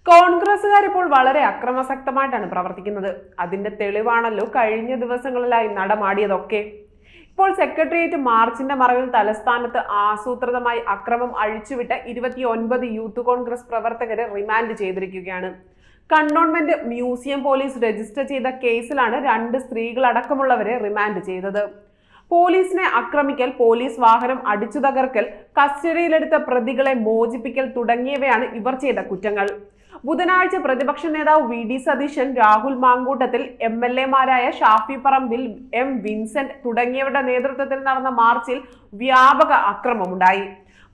കോൺഗ്രസുകാർ ഇപ്പോൾ വളരെ അക്രമാസക്തമായിട്ടാണ് പ്രവർത്തിക്കുന്നത്. അതിന്റെ തെളിവാണല്ലോ കഴിഞ്ഞ ദിവസങ്ങളിലായി നടമാടിയതൊക്കെ. ഇപ്പോൾ സെക്രട്ടേറിയറ്റ് മാർച്ചിന്റെ മറവിൽ തലസ്ഥാനത്ത് ആസൂത്രിതമായി അക്രമം അഴിച്ചുവിട്ട 29 യൂത്ത് കോൺഗ്രസ് പ്രവർത്തകരെ റിമാൻഡ് ചെയ്തിരിക്കുകയാണ്. കണ്ടോൺമെന്റ് മ്യൂസിയം പോലീസ് രജിസ്റ്റർ ചെയ്ത കേസിലാണ് 2 സ്ത്രീകളടക്കമുള്ളവരെ റിമാൻഡ് ചെയ്തത്. പോലീസിനെ ആക്രമിക്കൽ, പോലീസ് വാഹനം അടിച്ചു തകർക്കൽ, കസ്റ്റഡിയിലെടുത്ത പ്രതികളെ മോചിപ്പിക്കൽ തുടങ്ങിയവയാണ് ഇവർ ചെയ്ത കുറ്റങ്ങൾ. ബുധനാഴ്ച പ്രതിപക്ഷ നേതാവ് VD Satheesan, Rahul Mamkootathil, MLA-മാരായ Shafi Parambil, M Vincent തുടങ്ങിയവരുടെ നേതൃത്വത്തിൽ നടന്ന മാർച്ചിൽ വ്യാപക അക്രമമുണ്ടായി.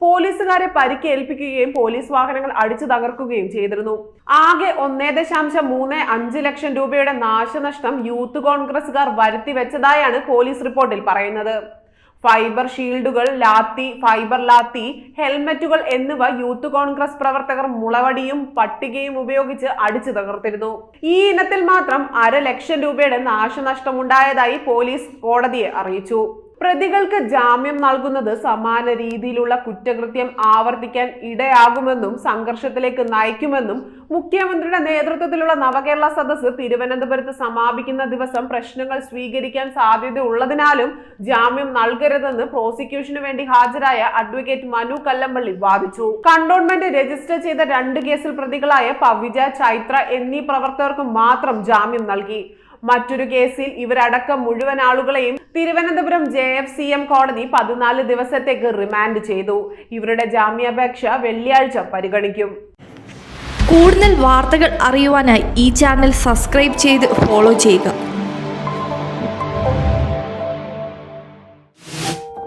പോലീസുകാരെ പരിക്കേൽപ്പിക്കുകയും പോലീസ് വാഹനങ്ങൾ അടിച്ചു തകർക്കുകയും ചെയ്തിരുന്നു. ആകെ 1.35 ലക്ഷം രൂപയുടെ നാശനഷ്ടം യൂത്ത് കോൺഗ്രസുകാർ വരുത്തിവെച്ചതായാണ് പോലീസ് റിപ്പോർട്ടിൽ പറയുന്നത്. ഫൈബർ ഷീൽഡുകൾ, ലാത്തി, ഫൈബർ ലാത്തി, ഹെൽമറ്റുകൾ എന്നിവ യൂത്ത് കോൺഗ്രസ് പ്രവർത്തകർ മുളവടിയും പട്ടികയും ഉപയോഗിച്ച് അടിച്ചു തകർത്തിരുന്നു. ഈ ഇനത്തിൽ മാത്രം 1/2 ലക്ഷം രൂപയുടെ നാശനഷ്ടമുണ്ടായതായി പോലീസ് കോടതിയെ അറിയിച്ചു. പ്രതികൾക്ക് ജാമ്യം നൽകുന്നത് സമാന രീതിയിലുള്ള കുറ്റകൃത്യം ആവർത്തിക്കാൻ ഇടയാകുമെന്നും സംഘർഷത്തിലേക്ക് നയിക്കുമെന്നും മുഖ്യമന്ത്രിയുടെ നേതൃത്വത്തിലുള്ള നവകേരള സദസ്സ് തിരുവനന്തപുരത്ത് സമാപിക്കുന്ന ദിവസം പ്രശ്നങ്ങൾ സ്വീകരിക്കാൻ സാധ്യതയുള്ളതിനാലും ജാമ്യം നൽകരുതെന്ന് പ്രോസിക്യൂഷന് വേണ്ടി ഹാജരായ അഡ്വക്കേറ്റ് മനു കല്ലമ്പള്ളി വാദിച്ചു. കണ്ടോൺമെന്റ് രജിസ്റ്റർ ചെയ്ത 2 കേസിൽ പ്രതികളായ പവിജ, ചൈത്ര എന്നീ പ്രവർത്തകർക്ക് മാത്രം ജാമ്യം നൽകി. മറ്റൊരു കേസിൽ ഇവരടക്കം മുഴുവൻ ആളുകളെയും തിരുവനന്തപുരം JFCM കോടതി 14 ദിവസത്തേക്ക് റിമാൻഡ് ചെയ്തു. ഇവരുടെ ജാമ്യാപേക്ഷ വെള്ളിയാഴ്ച പരിഗണിക്കും. കൂടുതൽ വാർത്തകൾ അറിയുവാനായി ഈ ചാനൽ സബ്സ്ക്രൈബ് ചെയ്ത് ഫോളോ ചെയ്യുക.